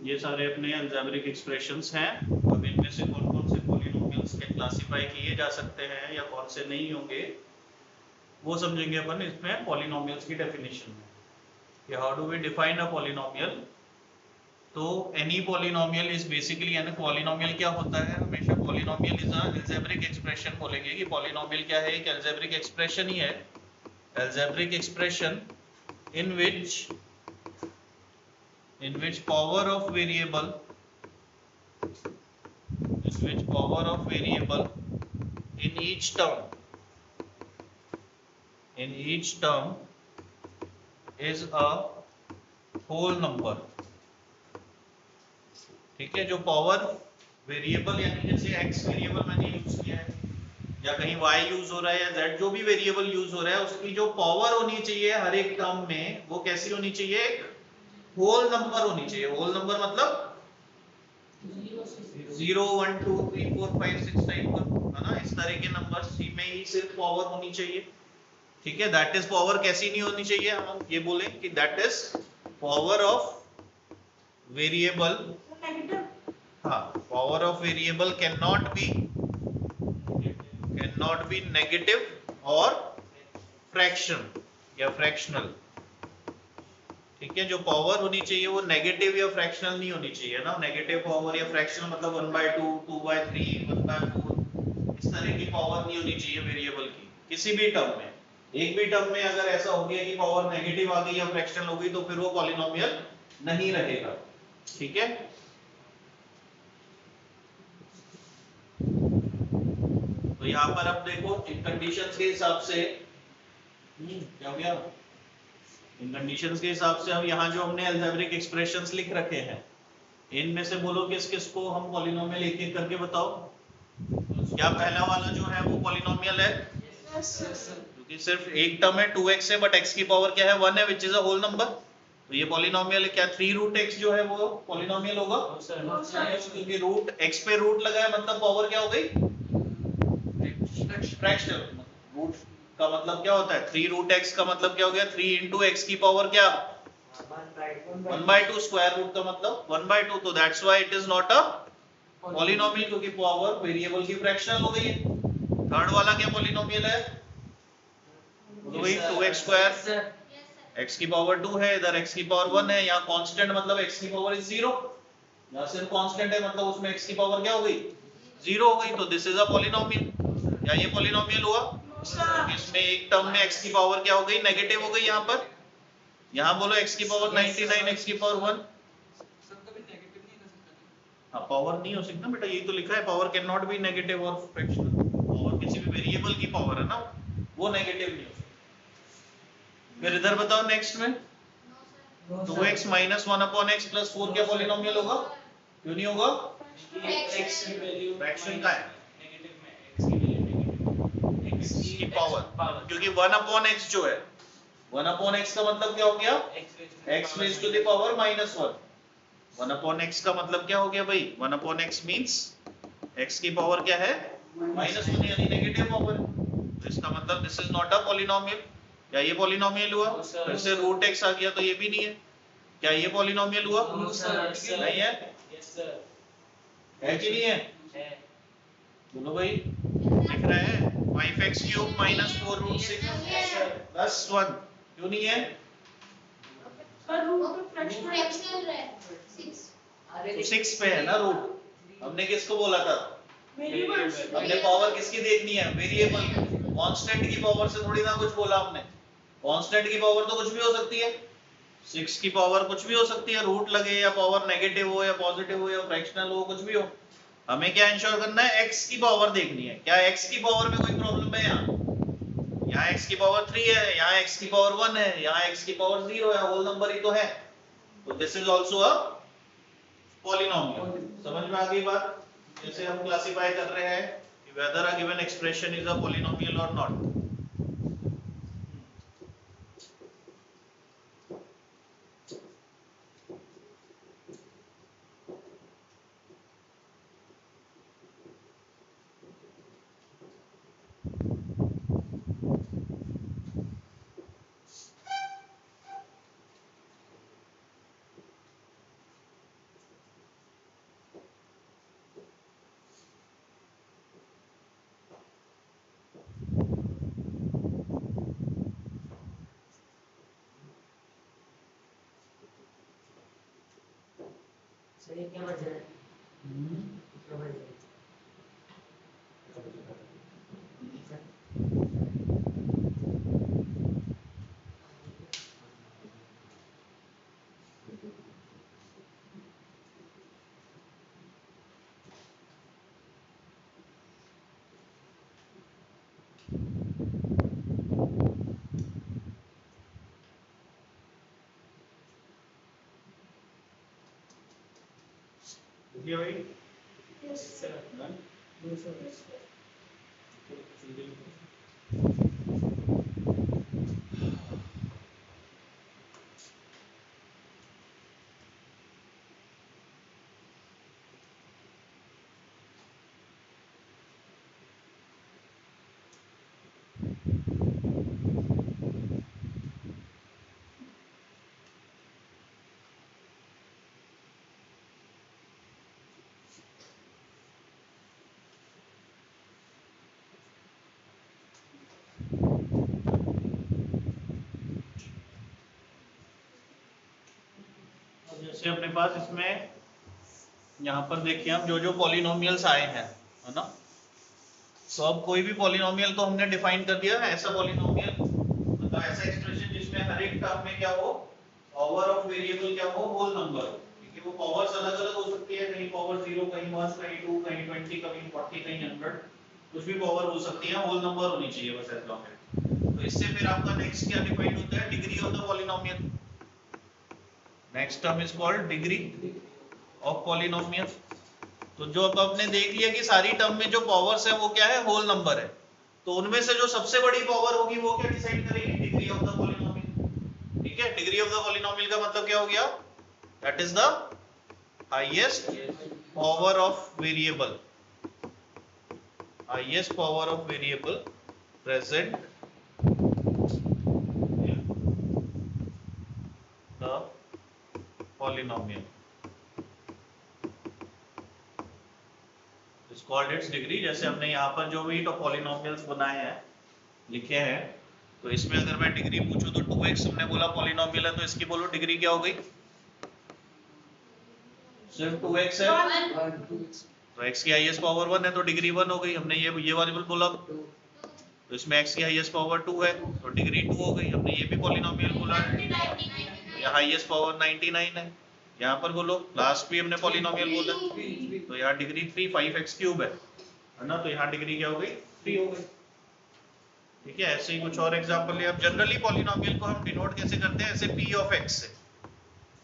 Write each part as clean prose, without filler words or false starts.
ये सारे अपने अलजेब्रिक एक्सप्रेशंस हैं। अब इनमें से कौन कौन से पॉलिनोमियल्स के क्लासिफाई किए जा सकते हैं या कौन से नहीं होंगे वो समझेंगे अपन इसमें पॉलिनोमियल्स की डेफिनेशन में कि how do we define a polynomial. तो एनी पॉलिनोमियल इज बेसिकली, यानी पॉलिनोमियल क्या होता है, हमेशा polynomial is a algebraic expression बोलेंगे कि पॉलिनोमियल क्या है, एक अलजेब्रिक एक्सप्रेशन ही है। Algebraic expression in which power of variable in each term is a whole number। ठीक है, जो पावर वेरिएबल यानी जैसे x वेरिएबल मैंने यूज किया है या कहीं y यूज हो रहा है या z जो भी वेरिएबल यूज हो रहा है उसकी जो पावर होनी चाहिए हर एक टर्म में वो कैसी होनी चाहिए, एक होल नंबर होनी चाहिए। होल नंबर मतलब 0 1 2 3 4 5 6 टाइप का, है ना, इस तरह के नंबर सी में ही सिर्फ पावर होनी चाहिए। ठीक है, दैट इज पावर कैसी नहीं होनी चाहिए, हम ये बोले कि that is power of variable. हाँ, power of variable can not be negative और फ्रैक्शन या फ्रैक्शनल। ठीक है, जो पावर होनी चाहिए वो नेगेटिव या फ्रैक्शनल नहीं होनी चाहिए ना। नेगेटिव पावर या फ्रैक्शनल मतलब 1/2 2/3 1/4 इस तरह की पावर नहीं होनी चाहिए वेरिएबल की किसी भी टर्म में। एक भी टर्म में अगर ऐसा हो गया कि पावर नेगेटिव आ गई या फ्रैक्शनल हो गई तो फिर वो पॉलिनोमियल नहीं रहेगा। ठीक है, तो यहाँ पर अब देखो इन कंडीशंस के हिसाब से क्या हो गया, इन कंडीशंस के हिसाब से अब यहाँ जो हमने अलजेब्रिक एक्सप्रेशंस लिख रखे हैं इनमें से बोलो किस किस को हम पॉलिनोमियल एक एक करके बताओ। क्या पहला वाला जो है वो पॉलिनोमियल है? क्योंकि सिर्फ एक टर्म है 2x है बट x की पावर क्या है 1 है which is a whole number, तो ये पॉलिनोमियल है। क्या 3√x जो है वो पॉलिनोमियल होगा? क्योंकि रूट x पे रूट लगा है मतलब पावर क्या हो गई, फ्रैक्शनल। रूट का मतलब क्या होता है 3√x का मतलब क्या हो गया 3 इंटू एक्स की पावर क्या 1/2 स्क्वायर रूट का मतलब 1/2, तो that's why it is not a polynomial क्योंकि पावर वेरिएबल की फ्रैक्शनल हो गई है। थर्ड वाला क्या पॉलिनोमियल है, तो वही 2x स्क्वायर, x की पावर 2 है, इधर x की पावर 1 है, यहाँ कांस्टेंट मतलब x की पावर इज 0, यहाँ सिर्फ कांस्टेंट है मतलब उसमें x की पावर क्या हो गई 0 हो गई, तो दिस इज अ पॉलिनोमियल। क्या ये पॉलिनोमियल हुआ? इसमें एक टर्म में x की पावर क्या हो गई नेगेटिव हो गई, यहाँ पर यहाँ बोलो x की पावर 99 x की पावर 1। हाँ, पावर नहीं हो सकता बेटा, यही तो लिखा है power can not be negative और फ्रैक्शनल। पावर किसी भी वेरिएबल की पावर है ना, वो नेगेटिव नहीं हो सकती। फिर इधर बताओ नेक्स्ट में 2x माइनस 1/x प्लस 4 क्या पॉलिनोमियल होगा? क्यों नहीं होगा? फ्रैक्शन का है x की पावर, क्योंकि 1/x जो है 1/x का मतलब क्या हो गया x raise to the power -1। 1/x का मतलब क्या हो गया भाई 1/x मींस x की पावर क्या है -1 यानी नेगेटिव पावर। तो इसका मतलब this is not a polynomial. क्या ये पॉलिनोमियल हुआ? फिर से √x आ गया तो ये भी नहीं है। क्या ये पॉलिनोमियल हुआ? नहीं है, है कि नहीं है? बोलो भाई, दिख रहा है 5x³ माइनस 4√6 प्लस 1, क्यों नहीं है? तो 6 पे है ना रूट। हमने किसको बोला था, हमने पावर किसकी देखनी है वेरिएबल की, कांस्टेंट की पावर से थोड़ी ना कुछ बोला हमने। कांस्टेंट की पावर तो कुछ भी हो सकती है, 6 की पावर कुछ भी हो सकती है, रूट लगे या पावर नेगेटिव हो या पॉजिटिव हो या फ्रैक्शनल हो, कुछ भी हो। हमें क्या इंश्योर करना है, x की पावर देखनी है। क्या x की पावर में कोई प्रॉब्लम है? यहाँ x की पावर 3 है, यहाँ x की पावर 1 है, यहाँ x की पावर 0 है, होल नंबर ही तो है, तो this is also a polynomial. समझ में आ गई बात? जैसे हम क्लासिफाई कर रहे हैं कि whether a given expression is a polynomial or not। भाई जैसे अपने पास इसमें यहाँ पर देखिए हम जो पॉलिनोमियल्स आए हैं, है ना, तो अब कोई भी पॉलिनोमियल को हमने डिफाइन कर दिया है, ऐसा पॉलिनोमियल मतलब ऐसा एक्सप्रेशन जिसमें हर एक टर्म में क्या हो, पावर ऑफ वेरिएबल क्या हो, होल नंबर हो। क्योंकि वो पावर्स अलग अलग हो सकती है, कहीं पावर 0, कहीं 1, कहीं 2, कहीं 20, कहीं 40, कहीं 100, कुछ भी पावर हो सकती है, होल नंबर होनी चाहिए बस एज लॉन्ग एज। तो इससे फिर आपका नेक्स्ट क्या डिफाइन होता है, degree of the polynomial. Next term is called degree of polynomial. तो जो अब आपने देख लिया कि सारी टर्म में जो पावर्स है वो क्या है, होल नंबर है, तो उनमें से जो सबसे बड़ी पावर होगी वो क्या डिसाइड करेगी, डिग्री ऑफ द पॉलिनोमियल। ठीक है, डिग्री ऑफ द पॉलिनोमियल का मतलब क्या हो गया, that is the highest power of variable, highest power of variable present in the polynomial is called its degree. जैसे हमने यहाँ पर जो भी तो पॉलिनोमियल्स बनाए हैं, लिखे हैं, तो इसमें अगर मैं डिग्री पूछूं तो 2x हमने बोला पॉलिनोमियल है, तो इसकी बोलो डिग्री क्या हो गई, सिर्फ 2x है, तो x की हाईएस्ट पावर 1 है तो डिग्री 1 हो गई। हमने ये वेरिएबल बोला तो इसमें x की हाईएस्ट पावर 2 है तो डिग्री 2 हो गई। हमने ये भी पॉलिनोमियल बोला है, यहाँ हाईएस्ट पावर 99 है। यहाँ पर बोलो लास्ट भी हमने पॉलिनोमियल बोला तो यहाँ डिग्री 3 5x क्यूब है ना, तो यहाँ डिग्री क्या हो गई, 3 हो गई। ठीक है, ऐसे ही कुछ और एग्जांपल ले। अब जनरली पॉलिनोमियल को हम डिनोट कैसे करते हैं, ऐसे p ऑफ x से,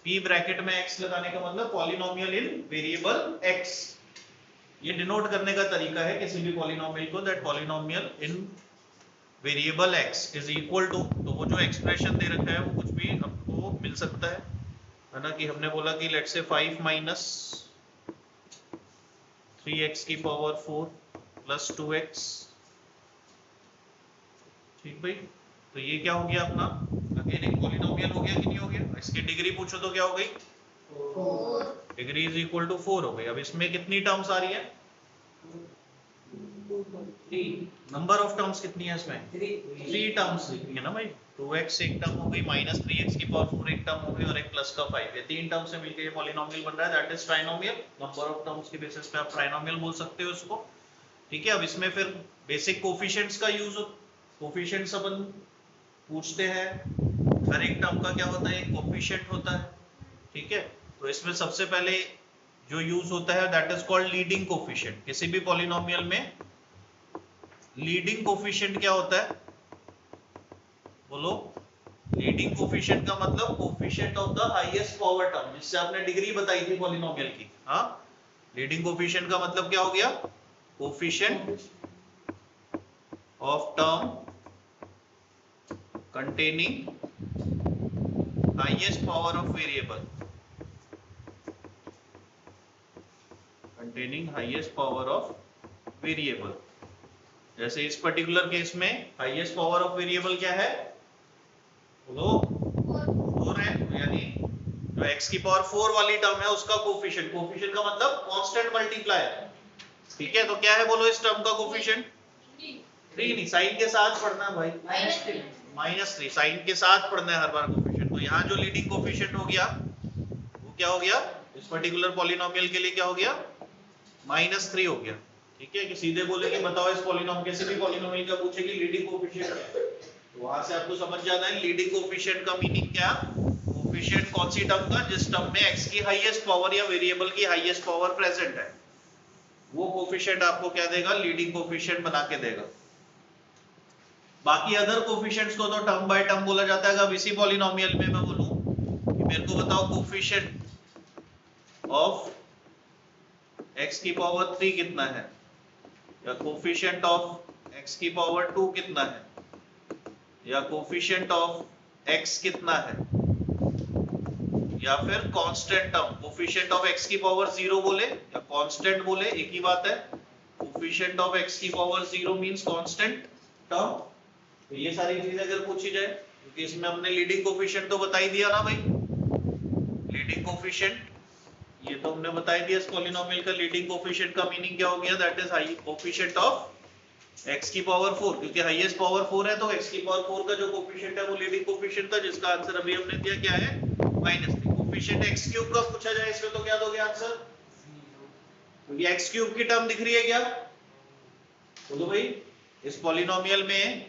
p ब्रैकेट में x लगाने का मतलब पॉलिनोमियल इन वेरिएबल x, ये डिनोट करने का तरीका है किसी भी पॉलिनोमियल को, that polynomial in variable x is equal to, तो वो जो एक्सप्रेशन दे रखा है वो कुछ भी आपको मिल सकता है ना, कि हमने बोला कि लेट्स से 5 माइनस 3x की पावर 4 प्लस 2x। ठीक भाई, तो ये क्या हो गया अपना, अगेन एक पॉलिनोमियल हो गया कि नहीं हो गया। इसकी डिग्री पूछो तो क्या हो गई, 4, डिग्री इज इक्वल टू 4 हो गई। अब इसमें कितनी टर्म्स आ रही है, 3, नंबर ऑफ टर्म्स कितनी है इसमें, 3 टर्म्स दिख रही है ना भाई, 2x एक टर्म हो गई, माइनस 3x की पावर 4 एक टर्म हो गई, और एक प्लस का 5, ये 3 टर्म से मिलकर ये पॉलिनोमियल बन रहा है, that is trinomial. Number of terms के बेसिस पे आप ट्राइनोमियल बोल सकते हो इसको। ठीक है, अब इसमें फिर बेसिक कोफिशिएंट्स का यूज, कोफिशिएंट्स अपन पूछते हैं, हर एक टर्म का क्या होता है, एक कोफिशिएंट होता है। ठीक है, तो इसमें सबसे पहले जो यूज होता है that is called leading coefficient. किसी भी पॉलिनोमियल में लीडिंग कोफिशिएंट क्या होता है, बोलो, लीडिंग कोफिशिएंट का मतलब coefficient of the highest power term, जिससे आपने डिग्री बताई थी पॉलिनोमियल की। हाँ, लीडिंग कोफिशिएंट का मतलब क्या हो गया, coefficient of term containing highest power of variable, containing highest power of variable। जैसे इस पर्टिकुलर केस में हाईएस्ट पावर ऑफ वेरिएबल क्या है, बोलो 4 है, यानी जो x की पावर 4 वाली टर्म है उसका कोफिशिएंट, कोफिशिएंट का मतलब कांस्टेंट मल्टीप्लायर। ठीक है, तो क्या है बोलो इस टर्म का कोफिशिएंट, 3 नहीं, साइन के साथ पढ़ना भाई, -3 साइन के साथ पढ़ना है हर बार कोफिशिएंट। तो यहाँ जो लीडिंग कोफिशिएंट हो गया वो क्या हो गया, इस पर्टिकुलर पॉलिनोमियल के लिए क्या हो गया, -3 हो गया। ठीक है, कि सीधे बोले कि बताओ इस पॉलिनोमियल, किसी भी पॉलिनोमियल का पूछे कि लीडिंग कोएफिशिएंट क्या है, तो वहां से आपको समझ जाना है लीडिंग कोएफिशिएंट का मीनिंग क्या। कोएफिशिएंट कौन सी टर्म का, जिस टर्म में x की हाईएस्ट पावर या वेरिएबल की हाईएस्ट पावर प्रेजेंट है, वो कोएफिशिएंट आपको क्या देगा, लीडिंग कोएफिशिएंट बना के देगा। बाकी अदर कोएफिशिएंट्स को तो टर्म बाय टर्म बोला जाता है। अब इसी पॉलिनोमियल में मैं बोलूं कि मेरे को बताओ कोएफिशिएंट ऑफ x की पावर 3 कितना है, या कोएफिशिएंट ऑफ x की पावर 2 कितना है, या कोएफिशिएंट ऑफ x कितना है, या फिर constant term. Coefficient of x की पावर 0 बोले या कांस्टेंट बोले एक ही बात है। कोएफिशिएंट ऑफ x की पावर 0 मींस कांस्टेंट टर्म। तो ये सारी चीजें अगर पूछी जाए, क्योंकि इसमें हमने लीडिंग कोएफिशिएंट तो बता ही दिया ना भाई, लीडिंग कोएफिशिएंट ये तो हमने बता ही दिया। इस पॉलिनोमियल का लीडिंग कोएफिशिएंट का मीनिंग क्या हो गया, that is high coefficient of x की पावर 4, क्योंकि हाईएस्ट पावर 4 है तो x की पावर 4 का जो कोएफिशिएंट है वो लीडिंग कोएफिशिएंट था, जिसका आंसर अभी हमने दिया क्या है, -3। कोएफिशिएंट x क्यूब का पूछा जाए इसमें तो क्या दोगे आंसर, क्योंकि x क्यूब की टर्म दिख रही है क्या, बोलो भाई, इस पॉलिनोमियल में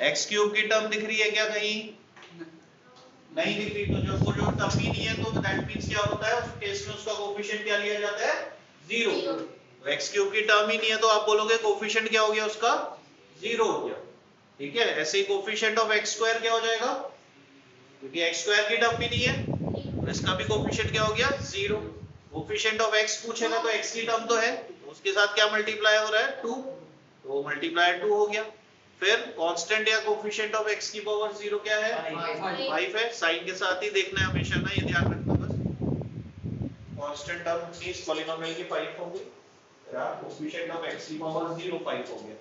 x क्यूब की टर्म दिख रही है क्या कहीं, नहीं दिख रही। तो जो वो जो टर्म ही नहीं है तो दैट मींस क्या होता है, उस केस में उसका कोएफिशिएंट क्या लिया जाता है, 0। x क्यूब की टर्म ही नहीं है तो आप बोलोगे कोएफिशिएंट क्या हो गया उसका, 0 हो गया। ठीक है, ऐसे ही कोएफिशिएंट ऑफ x स्क्वायर क्या हो जाएगा, क्योंकि x स्क्वायर की टर्म भी नहीं है और इसका भी कोएफिशिएंट क्या हो गया, 0। कोएफिशिएंट ऑफ x पूछेगा तो x की टर्म तो है, तो उसके साथ क्या मल्टीप्लाई हो रहा है, 2, तो मल्टीप्लाई 2 हो गया। फिर कांस्टेंट या कोएफिशिएंट ऑफ x की पावर 0 क्या है, 5 है। साइन के साथ ही देखना है हमेशा ना, ये ध्यान रखना बस। कांस्टेंट टर्म इस पॉलिनोमियल की 5 होगी, या कोएफिशिएंट ऑफ x की पावर 0 5 हो गया।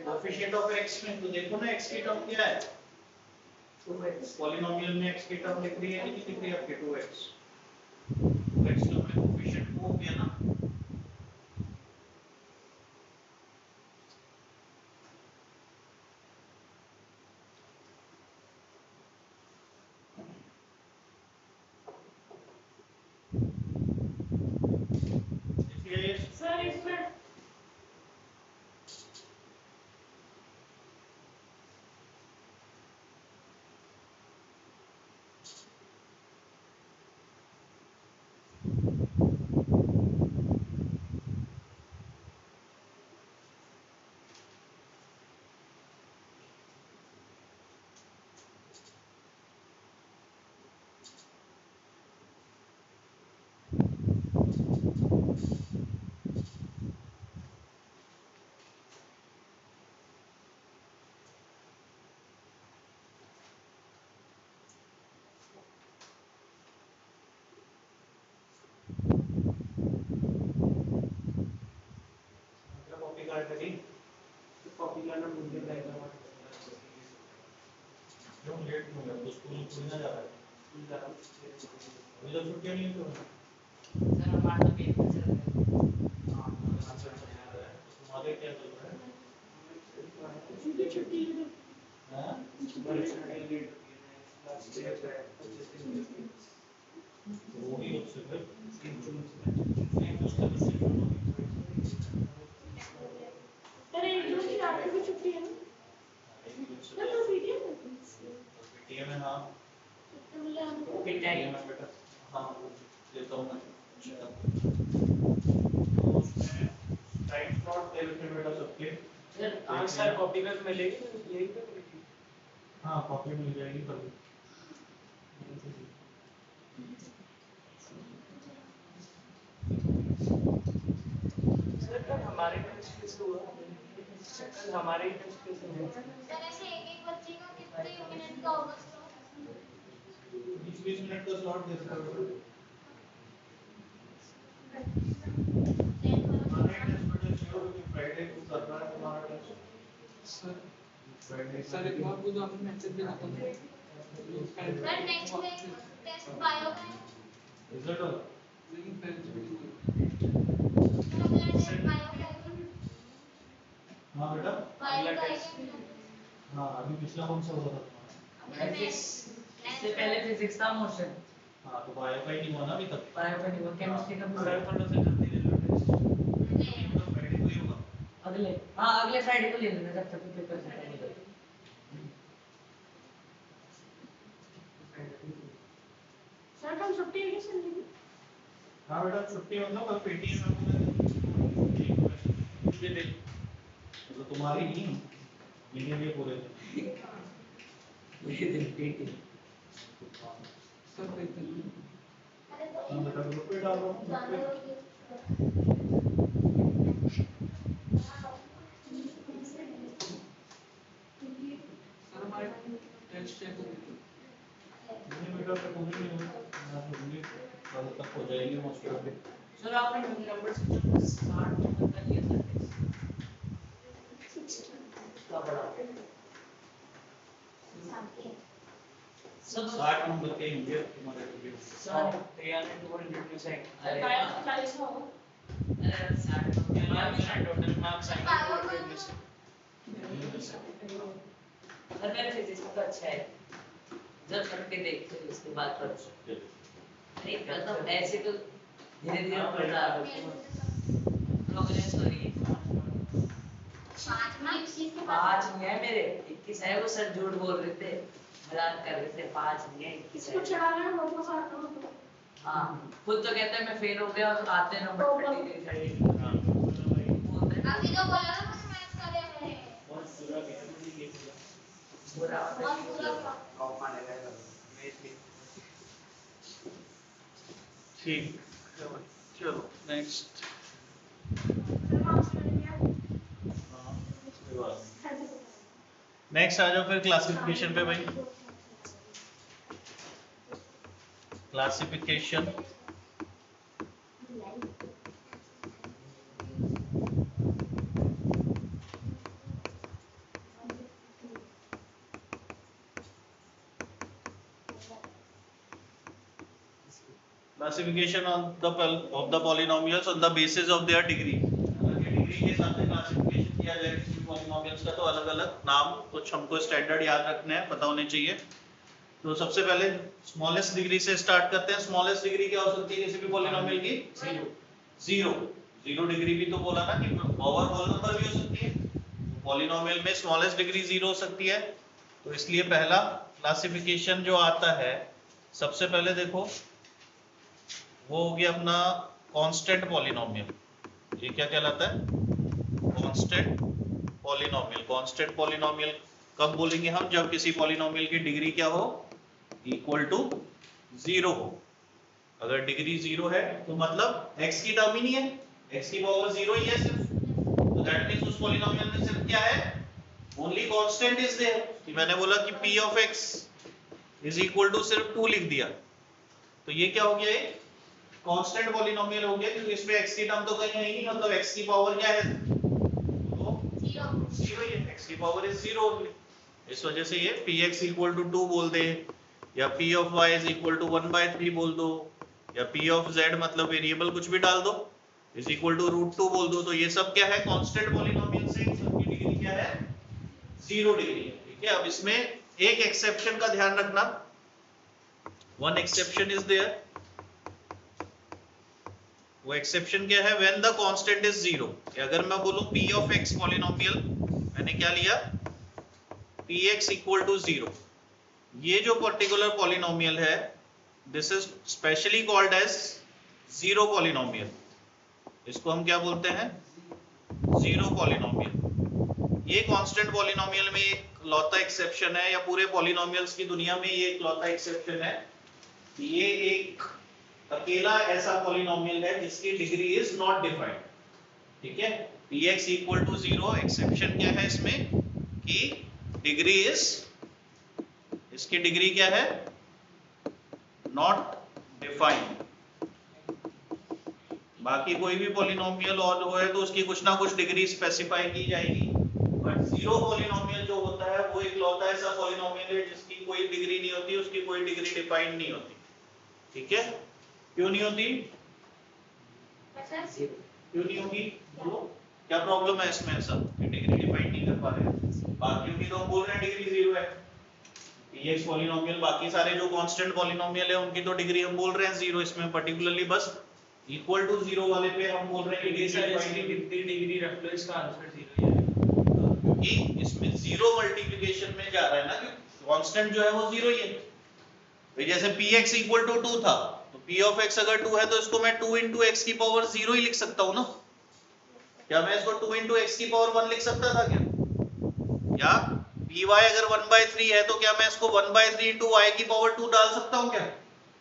कोएफिशिएंट ऑफ x में तो देखो ना x की टर्म क्या है, 2x। पॉलिनोमियल में x की टर्म दिख रही है कि नहीं दिख रही है आपके, 2x। 2x तो अपने कोएफिशिएंट को हो गया ना। देखिए सर इसमें कॉपी कार्ड करी, कॉपी करना भूल गया था। क्यों लेट हो गया, तो स्कूल खुल ना जा रहा है, स्कूल जा रहा हूं अभी तो छुट्टियां नहीं तो सर, हमारा तो पेपर चल रहा है। हां अच्छा चल रहा है, तुम्हारे क्या चल रहा है, छुट्टी है। हां परीक्षा लेट लास्ट ईयर है 25 दिन, वो भी उससे फिर 3 जून से नहीं उसका डिसीजन हो गया। अरे एक जून की आपकी भी छुट्टी है ना, तो पीटीएम है। हाँ पीटीएम है बेटा, हाँ देता हूँ मैं। तो उसमें टाइम स्लॉट दे रखे बेटा सबके। सर आंसर कॉपी में मिलेगी यही तो, हाँ कॉपी मिल जाएगी कभी। हमारे ही टेस्ट कैसे हुआ? सर ऐसे एक बच्चे का कितने मिनट का होगा स्लॉट? 20 मिनट का स्लॉट दे सकते हो। फ्राइडे को कर रहा है तुम्हारा टेस्ट सर एक बार को जो आपने मैसेज दिया था सर नेक्स्ट में टेस्ट बायो का है। रिजल्ट हो लेकिन फिर सर अगला टेस्ट बायो का है। हाँ बेटा बायो का है। हाँ अभी पिछला कौन सा हुआ था फिजिक्स इससे पहले फिजिक्स था मोशन हाँ तो बायो का ही नहीं हुआ ना अभी तक बायो का नहीं हुआ केमिस्ट्री का भी सर हुआ। थोड़ा सा जल्दी ले लो टेस्ट। फ्राइडे को ही होगा अगले अगले फ्राइडे को ले लेना जब तक पेपर खत्म हो जाए। सर कल छुट्टी है क्या संडे की? हाँ बेटा छुट्टी मतलब कल पेटीएम में दे तो तुम्हारी नहीं मेरे लिए पूरे दिन ये दिन पेटी सर देखते हैं। हम बेटा ग्रुप पे डाल रहा हूँ सर हमारे टेस्ट चेक हो गए। नहीं बेटा तो पूरी नहीं हुई मैं पूरी कल तक हो जाएगी मोस्ट प्रॉब्ली सर आपने नंबर सिस्टम में 60 नंबर का लिया था टेस्ट का बड़ा सब 60 नंबर के होंगे तुम्हारे को सर 300 percent। अरे बायो का 40 का होगा। अरे 60 टोटल मार्क्स आएंगे। सर मेरे फिजिक्स में तो अच्छा है जब करके देखते हैं उसके बाद करो नहीं मतलब ऐसे तो धीरे धीरे बढ़ रहा है प्रोग्रेस हो रही है 5 में इस चीज के 5 नहीं है मेरे 21 है वो सर झूठ बोल रहे थे मजाक कर रहे थे 5 नहीं है 21 है कुछ चढ़ा लेना बहुत का साथ करो। हाँ खुद तो कहते हैं मैं फेल हो गया और आते हैं नंबर 33 बोलते हैं अभी तो बोला ना मुझे मैथ्स का दे रहे हैं। बुरा बहुत बुरा हुआ। ठीक चलो नेक्स्ट नेक्स्ट आ जाओ फिर क्लासिफिकेशन पे भाई classification classification of the polynomials on the basis of their degree अगर डिग्री के हिसाब से क्लासिफिकेशन किया जाए किसी पॉलिनोमियल्स का तो अलग अलग नाम कुछ हमको स्टैंडर्ड याद रखने हैं पता होने चाहिए तो सबसे पहले स्मॉलेस्ट डिग्री से स्टार्ट करते हैं स्मॉलेस्ट डिग्री क्या हो सकती है किसी भी पॉलिनोमियल की जीरो जीरो डिग्री भी तो बोला ना कि पावर होल नंबर भी हो सकती है पॉलिनोमियल में स्मॉलेस्ट डिग्री जीरो हो सकती है तो इसलिए पहला क्लासिफिकेशन जो आता है सबसे पहले देखो वो हो गया अपना कांस्टेंट पॉलिनोमियल ये क्या कहलाता है कांस्टेंट पॉलिनोमियल कांस्टेंट पॉलिनोमियल कब बोलेंगे हम जब किसी पॉलिनोमियल की डिग्री क्या हो इक्वल टू जीरो हो अगर डिग्री जीरो है तो मतलब x की टर्म ही नहीं है x की पावर जीरो ही है सिर्फ तो दैट मींस उस पॉलिनोमियल में सिर्फ क्या है ओनली कांस्टेंट इज देयर कि मैंने बोला कि p of x is equal to सिर्फ 2 लिख दिया तो ये क्या हो गया ये कांस्टेंट पॉलिनोमियल हो गया क्योंकि इसमें x की टर्म तो कहीं है ही नहीं मतलब x की पावर क्या है तो जीरो ही है x की पावर इज जीरो ओनली इस वजह से ये px इक्वल टू 2 बोल दे या p of y is equal to 1/3 बोल दो या p ऑफ z मतलब वेरिएबल कुछ भी डाल दो इज इक्वल टू √2 बोल दो तो ये सब क्या है कांस्टेंट पॉलिनोमियल से इन सब की डिग्री क्या है जीरो डिग्री है ठीक है अब इसमें एक एक्सेप्शन का ध्यान रखना वन एक्सेप्शन इज देयर वो एक्सेप्शन क्या है when the constant is zero अगर मैं बोलूं p ऑफ x पॉलिनोमियल मैंने क्या लिया px इक्वल टू जीरो ये जो पर्टिकुलर पॉलिनोमियल है this is specially called as zero polynomial इसको हम क्या बोलते हैं जीरो पॉलिनोमियल ये कांस्टेंट पॉलिनोमियल में एक लौता एक्सेप्शन है या पूरे पॉलिनोमियल्स की दुनिया में ये एक लौता एक्सेप्शन है ये एक अकेला ऐसा पॉलिनोमियल है जिसकी डिग्री इज नॉट डिफाइंड ठीक है px इक्वल टू 0, एक्सेप्शन क्या है इसमें कि डिग्री इज, इसकी डिग्री क्या है, नॉट डिफाइंड। बाकी कोई भी पॉलिनोमियल और हो है तो उसकी कुछ ना कुछ डिग्री स्पेसिफाई की जाएगी, बट जीरो पॉलिनोमियल जो होता है वो एक लौता ऐसा पॉलिनोमियल है जिसकी कोई डिग्री नहीं होती, उसकी कोई डिग्री डिफाइंड नहीं होती। ठीक है, क्यों नहीं होती, क्यों नहीं होगी, बोलो क्या प्रॉब्लम है इसमें ऐसा कि डिग्री डिफाइन नहीं कर पा रहे हैं। बाकियों की तो हम बोल रहे हैं डिग्री 0 है, px पॉलिनोमियल, बाकी सारे जो कांस्टेंट पॉलिनोमियल है उनकी तो डिग्री हम बोल रहे हैं 0, इसमें पर्टिकुलरली बस इक्वल टू 0 वाले पे हम बोल रहे हैं कि कितनी डिग्री रख लो इसका आंसर 0 ही आएगा, क्योंकि इसमें 0 मल्टीप्लिकेशन में जा रहा है ना, कि कांस्टेंट जो है वो 0 ही है। तो जैसे px इक्वल टू 2 था, तो p ऑफ x अगर 2 है तो इसको मैं 2 into x की पावर 0 ही लिख सकता हूँ ना, क्या मैं इसको 2 into x की पावर 1 लिख सकता था क्या, या py अगर 1/3 है तो क्या मैं इसको 1/3 into y की पावर 2 डाल सकता हूँ क्या,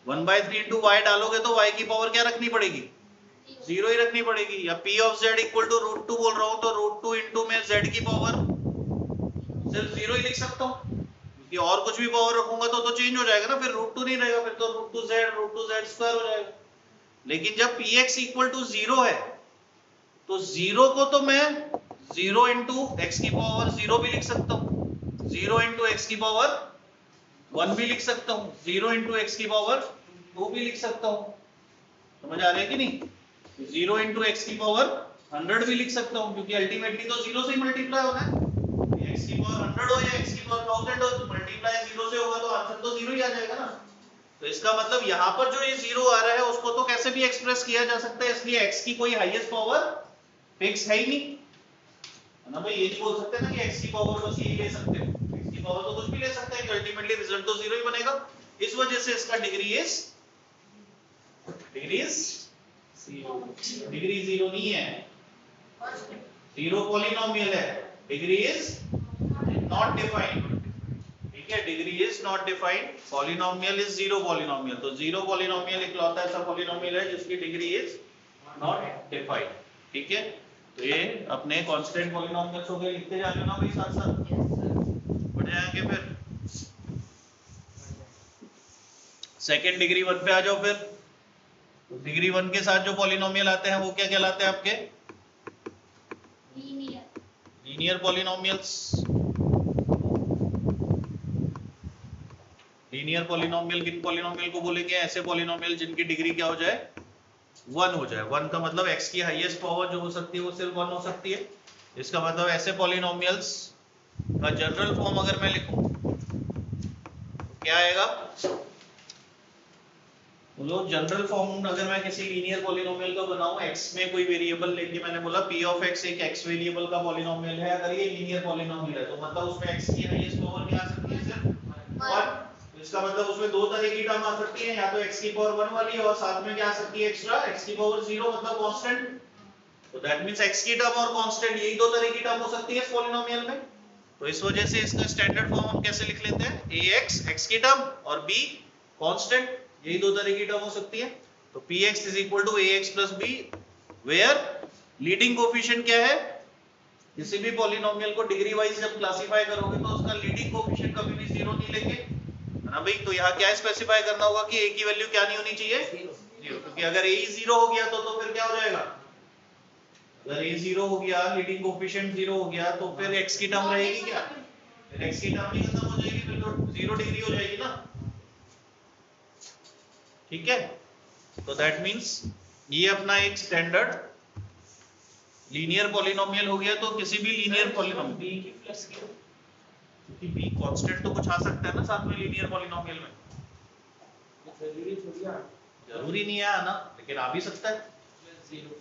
1/3 into y डालोगे तो y की पावर क्या रखनी पड़ेगी, 0 ही रखनी पड़ेगी। या p of z equal to √2 बोल रहा हूँ तो √2 into में z की पावर सिर्फ 0 ही लिख सकता हूँ, क्योंकि और कुछ भी पावर रखूंगा तो चेंज हो जाएगा ना, फिर √2 नहीं रहेगा, फिर तो √2z हो जाएगा। लेकिन जब px इक्वल टू 0 है तो 0 को तो मैं 0 into x की पावर 0 भी लिख सकता हूँ, 0 into x की पावर 1 भी लिख सकता हूँ, 0 into x की पावर 2 भी लिख सकता हूँ। समझ आ रहा है कि नहीं, 0 into x की पावर 100 भी लिख सकता हूँ, क्योंकि अल्टीमेटली तो 0 से ही मल्टीप्लाई होना है, x की पावर 100 हो या x की पावर 1000 हो, तो मल्टीप्लाई 0 से होगा तो आंसर तो 0 ही आ जाएगा ना। तो इसका मतलब यहाँ पर जो ये 0 आ रहा है उसको तो कैसे भी एक्सप्रेस किया जा सकता है, इसलिए x की कोई हाईएस्ट पावर फिक्स है ही नहीं, है ना भाई। ये नहीं बोल सकते ना कि x की पावर बस यही ले सकते हो, x की पावर तो कुछ भी ले सकते हैं, कि अल्टीमेटली रिजल्ट तो 0 ही बनेगा। इस वजह से इसका डिग्री डिग्री 0 नहीं है, 0 पॉलिनोमियल है, डिग्री इज नॉट डिफाइंड। ठीक है, degree is not defined, polynomial is 0 polynomial, तो 0 पॉलिनोमियल इकलौता ऐसा पॉलिनोमियल है जिसकी डिग्री इज नॉट डिफाइंड। ठीक है, तो ये अपने कांस्टेंट पॉलिनोमियल्स हो गए, लिखते जा रहे हो ना भाई साथ साथ, बढ़ जाएंगे। फिर सेकंड डिग्री 1 पे आ जाओ। फिर डिग्री 1 के साथ जो पॉलिनोमियल आते हैं वो क्या कहलाते हैं आपके, लीनियर पॉलिनोमियल्स। लीनियर पॉलिनोमियल किन पॉलिनोमियल को बोलेंगे, ऐसे पॉलिनोमियल जिनकी डिग्री क्या हो जाए, 1 हो जाए। 1 का मतलब x की हाईएस्ट पावर जो हो सकती है वो सिर्फ 1 हो सकती है। इसका मतलब ऐसे पॉलिनोमियल्स का जनरल फॉर्म अगर मैं लिखूं तो क्या आएगा, बोलो जनरल फॉर्म अगर मैं किसी लीनियर पॉलिनोमियल का बनाऊं, x में कोई वेरिएबल लेके, मैंने बोला p ऑफ x एक x वेरिएबल का पॉलिनोमियल है, अगर ये लीनियर पॉलिनोमियल है तो मतलब उसमें x की हाईएस्ट पावर क्या आ सकती है, सिर्फ 1। इसका मतलब उसमें दो तरह की टर्म आ सकती है, या तो x की पावर 1 वाली और साथ में क्या आ सकती है एक्स्ट्रा x की पावर 0, मतलब कांस्टेंट। तो दैट मींस x की टर्म और कांस्टेंट यही दो तरह की टर्म हो सकती है इस पॉलिनोमियल में। तो इस वजह से इसका स्टैंडर्ड फॉर्म हम कैसे लिख लेते हैं, ax x की टर्म और b कांस्टेंट, यही दो तरह की टर्म हो सकती है। तो px is equal to ax plus b, where leading coefficient क्या है, किसी भी पॉलिनोमियल को डिग्री वाइज जब क्लासिफाई करोगे तो उसका लीडिंग कोफिशिएंट कभी भी 0 नहीं लेंगे, है ना भाई। तो यहाँ क्या स्पेसिफाई करना होगा कि a की वैल्यू क्या नहीं होनी चाहिए, 0, क्योंकि अगर a 0 हो गया तो फिर क्या हो जाएगा, अगर a 0 हो गया, लीडिंग कोफिशिएंट 0 हो गया तो फिर x की टर्म रहेगी क्या, फिर x की टर्म ही खत्म हो जाएगी, फिर तो 0 डिग्री हो जाएगी ना। ठीक है, तो दैट मींस ये अपना एक स्टैंडर्ड लीनियर पॉलिनोमियल हो गया। तो किसी भी लीनियर पॉलिनोमियल b की प्लस क्यों, क्योंकि b कांस्टेंट तो कुछ आ सकता है ना साथ में लीनियर पॉलिनोमियल में, जरूरी थोड़ी है जरूरी नहीं है आना, लेकिन आ भी सकता है, +0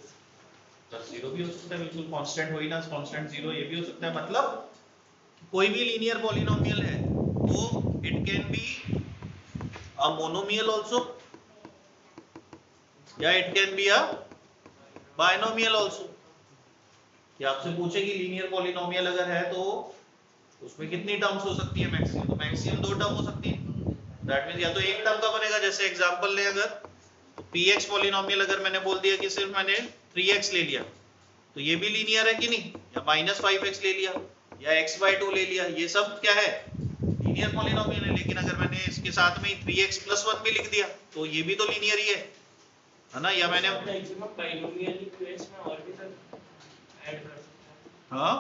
प्लस 0 भी हो सकता है, बिल्कुल कांस्टेंट हो ही ना, कांस्टेंट 0 ये भी हो सकता है। मतलब कोई भी लीनियर पॉलिनोमियल है तो it can be a monomial also, या it can be a binomial also. कि आपसे पूछे कि लीनियर पॉलिनोमियल अगर है तो उसमें कितनी टर्म्स हो सकती है मैक्सिमम, तो मैक्सिमम 2 टर्म हो सकती है। दैट मींस या तो एक टर्म का बनेगा, जैसे एग्जांपल ले अगर तो px पॉलिनोमियल अगर मैंने बोल दिया कि सिर्फ मैंने 3x ले लिया, तो ये भी लीनियर है कि नहीं, या -5x ले लिया या x/2 ले लिया, ये सब क्या है, लीनियर पॉलिनोमियल है। लेकिन अगर मैंने इसके साथ में 3x+1 भी लिख दिया तो ये भी तो लीनियर ही है ना। या मैंने मैक्सिमम बाइनोमियल इक्वेशन में और भी सब ऐड कर सकते हैं, हाँ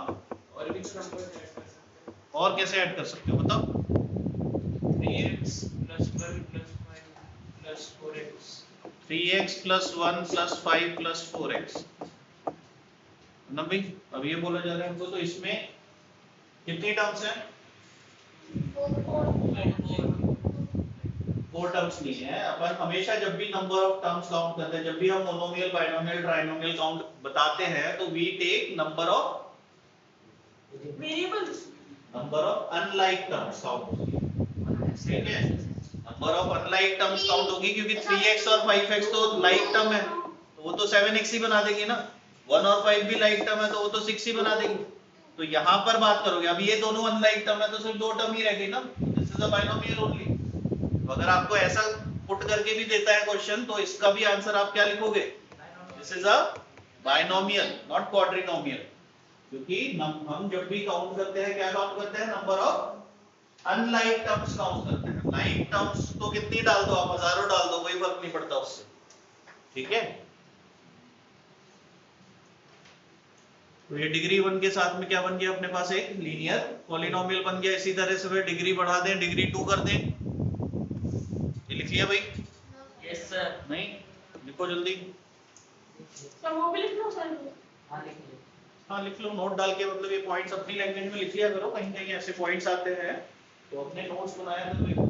और भी नंबर ऐड कर सकते हैं। और कैसे ऐड कर सकते हो बताओ। 3x + 1 + 5 + 4x 3x + 1 + 5 + 4x ना भाई। अब ये बोला जा रहा है हमको, तो इसमें कितनी टर्म्स हैं, 4 टर्म्स नहीं है। अपन हमेशा जब भी नंबर ऑफ टर्म्स काउंट करते हैं, जब भी हम मोनोमियल बाइनोमियल ट्राइनोमियल काउंट बताते हैं, तो we take number of variables number of unlike terms count होगी, ठीक है। Number of unlike terms count होगी, क्योंकि 3x और 5x तो लाइक टर्म है, तो वो तो 7x ही बना देगी ना। 1 और 5 भी लाइक टर्म है, तो वो तो 6 ही बना देगी। तो यहाँ पर बात करोगे, अब ये दोनों अनलाइक टर्म है, तो सिर्फ 2 टर्म ही रह गई ना। This is a binomial only. तो अगर आपको ऐसा पुट करके भी देता है क्वेश्चन, तो इसका भी आंसर आप क्या लिखोगे, this is a binomial not quadrinomial. क्योंकि हम जब भी काउंट करते हैं, क्या काउंट करते हैं, number of unlike terms count करते हैं। लाइक टर्म्स तो कितनी डाल दो आप, हजारों डाल दो, कोई फर्क नहीं पड़ता उससे, ठीक है। तो ये डिग्री 1 के साथ में क्या बन गया अपने पास, एक लीनियर पॉलिनोमियल बन गया। इसी तरह से फिर डिग्री बढ़ा दें, डिग्री 2 कर दें। ये लिख लिया भाई, यस सर। नहीं लिखो जल्दी। सर वो भी लिख लो सर। हाँ लिख लो। हाँ लिख लो, नोट डाल के, मतलब ये पॉइंट्स अपनी लैंग्वेज में लिख लिया करो। कहीं कहीं ऐसे पॉइंट्स आते हैं तो अपने नोट्स बनाया करो।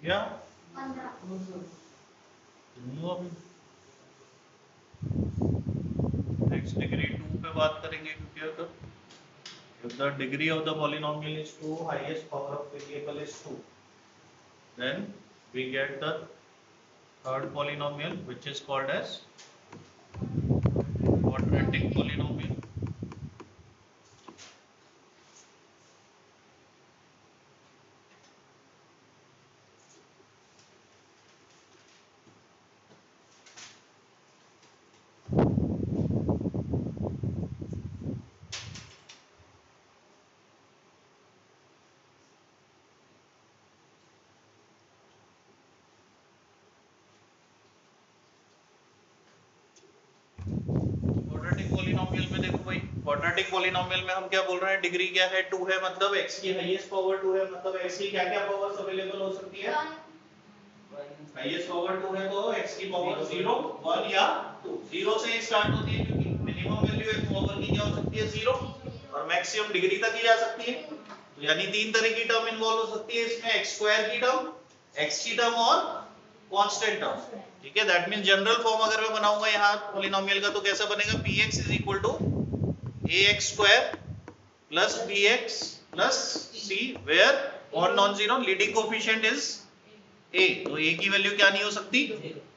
क्या 15 नेक्स्ट डिग्री 2 पे बात करेंगे, क्योंकि अगर if the degree of the polynomial is 2, highest power of variable is 2, then we get the third polynomial, which is called as quadratic polynomial. Quadratic polynomial में देखो भाई, क्वाड्रेटिक पॉलिनोमियल में हम क्या बोल रहे हैं, डिग्री क्या है, 2 है, मतलब x की हाईएस्ट पावर 2 है, मतलब x की क्या क्या पावर्स अवेलेबल हो सकती है, हाईएस्ट पावर 2 है, तो x की पावर 0, 1 या 2। 0 से स्टार्ट होती है, क्योंकि मिनिमम वैल्यू एक पावर की क्या हो सकती है, 0, और मैक्सिमम डिग्री तक ही जा सकती है। तो यानी 3 तरह की टर्म इन्वॉल्व हो सकती है इसमें, x² की टर्म, x की टर्म और कांस्टेंट टर्म, ठीक है। दैट मींस जनरल फॉर्म अगर मैं बनाऊंगा यहाँ पॉलिनोमियल का, तो कैसा बनेगा, px = ax² + bx + c, where all non zero, leading coefficient is a। तो a की वैल्यू क्या नहीं हो सकती,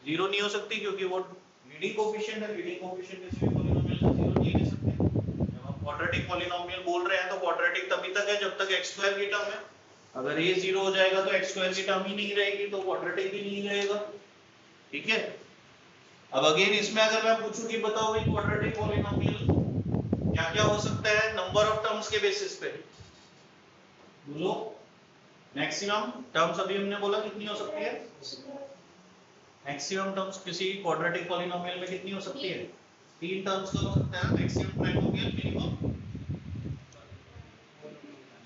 0 नहीं हो सकती, क्योंकि वो लीडिंग कोएफिशिएंट है। लीडिंग कोएफिशिएंट किसी भी पॉलिनोमियल का 0 नहीं ले सकते। जब हम क्वाड्रेटिक पॉलिनोमियल बोल रहे हैं, तो क्वाड्रेटिक तभी तक है जब तक x² की टर्म है। अगर a 0 हो जाएगा तो x² की टर्म ही नहीं रहेगी, तो क्वाड्रेटिक भी नहीं रहेगा, ठीक है। अब अगेन इसमें अगर मैं पूछूं कि बताओ भाई क्वाड्रेटिक पॉलिनोमियल क्या क्या हो सकता है नंबर ऑफ टर्म्स के बेसिस पे, बोलो। मैक्सिमम टर्म्स अभी हमने बोला कितनी हो सकती है, मैक्सिमम टर्म्स किसी क्वाड्रेटिक पॉलिनोमियल में कितनी हो सकती है, 3 टर्म्स का हो सकता है मैक्सिमम ट्राइनोमियल, मिनिमम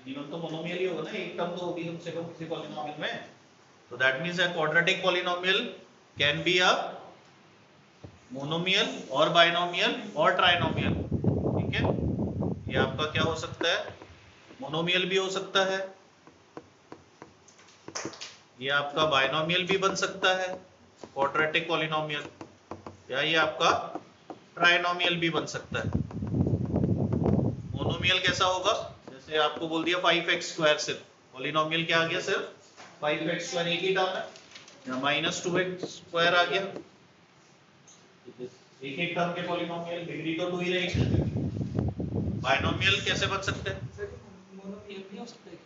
मिनिमम तो मोनोमियल ही होगा ना, एक टर्म तो होगी कम से कम किसी पॉलिनोमियल में। तो that means a quadratic polynomial can be a monomial और बाइनोमियल और ट्राइनोमियल। ठीक है, ये आपका क्या हो सकता है, मोनोमियल भी हो सकता है, ये आपका बाइनोमियल भी बन सकता है क्वाड्रेटिक पॉलिनोमियल, या ये आपका ट्राइनोमियल भी बन सकता है। मोनोमियल कैसा होगा, जैसे आपको बोल दिया 5x², सिर्फ पॉलिनोमियल क्या आ गया, सिर्फ 5x² एक ही टर्म है, या -2x² आ गया, एक एक टर्म के पॉलिनोमियल, डिग्री तो 2 ही रहेगी। बाइनोमियल कैसे बन सकते हैं, मोनोमियल भी हो सकता है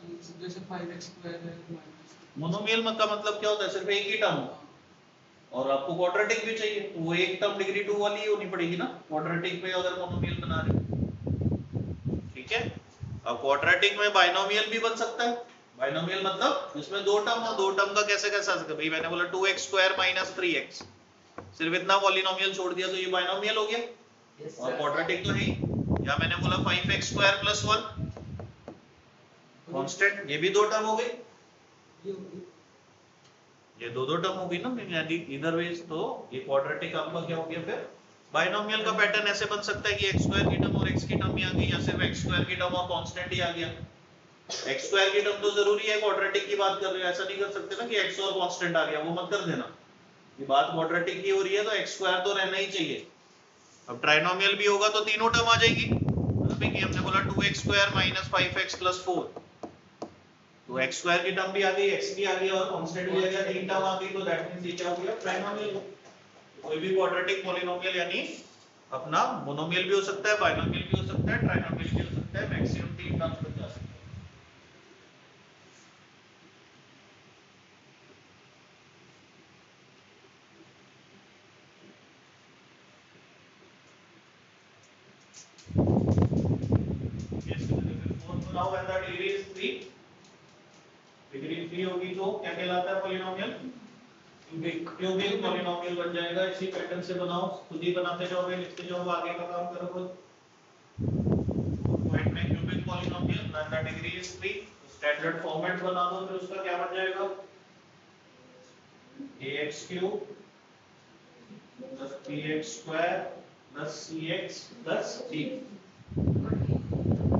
कि जैसे 5x² है माइनस। मोनोमियल का मतलब क्या होता है, सिर्फ एक ही टर्म हो, और आपको क्वाड्रेटिक भी चाहिए तो वो एक टर्म डिग्री 2 वाली होनी पड़ेगी ना क्वाड्रेटिक पे अगर मोनोमियल बना रहे हो। ठीक है, अब क्वाड्रेटिक में बाइनोमियल भी बन सकता है, बाइनोमियल मतलब जिसमें दो टर्म हो, दो टर्म का कैसे कैसा सकता है भाई, मैंने बोला 2x² - 3x, सिर्फ इतना पॉलिनोमियल छोड़ दिया तो ये बाइनोमियल हो गया, और क्वाड्रेटिक तो है ही। या मैंने बोला 5x² + 1 कांस्टेंट, ये भी दो टर्म हो गई, ये दो टर्म होगी ना, यानी इधर वेज, तो ये क्वाड्रेटिक आपका क्या हो गया फिर। बाइनोमियल का पैटर्न ऐसे बन सकता है कि x² की टर्म और x की टर्म ही आ गई, या सिर्फ x² की टर्म और कांस्टेंट ही आ गया। x² की टर्म तो जरूरी है, क्वाड्रेटिक की बात कर रहे हो, ऐसा नहीं कर सकते ना कि x और कांस्टेंट आ गया, वो मत कर देना, ये बात क्वाड्रेटिक की हो रही है तो x² तो रहना ही चाहिए। अब ट्राइनोमियल भी होगा तो तीनों टर्म आ जाएगी, मतलब कि हमने बोला 2x² - 5x + 4, तो x² की टर्म भी आ गई, x भी आ गया और कांस्टेंट भी आ गया, तीन टर्म आ गई, तो दैट मींस ये क्या हो गया, ट्राइनोमियल। कोई भी क्वाड्रेटिक पॉलिनोमियल यानी अपना मोनोमियल भी हो सकता है, बाइनोमियल भी हो सकता है, ट्राइनोमियल भी हो सकता है, मैक्सिमम तीन टर्म्स बन जा सकते हैं। Now when the degree is 3, degree 3 होगी तो क्या कहलाता है पॉलिनोमियल, क्यूबिक पॉलिनोमियल बन जाएगा। इसी पैटर्न से बनाओ, खुद ही बनाते जाओगे, लिखते जाओ, आगे का काम करो खुद। पॉइंट में cubic polynomial when the degree is 3, standard format बना दो, फिर उसका क्या बन जाएगा, ax³ + bx² + cx + d,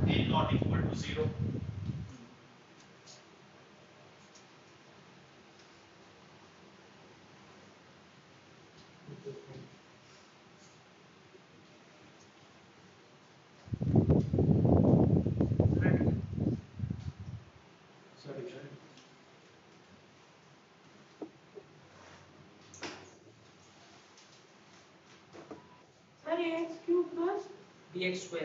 a not equal to 0। bx²।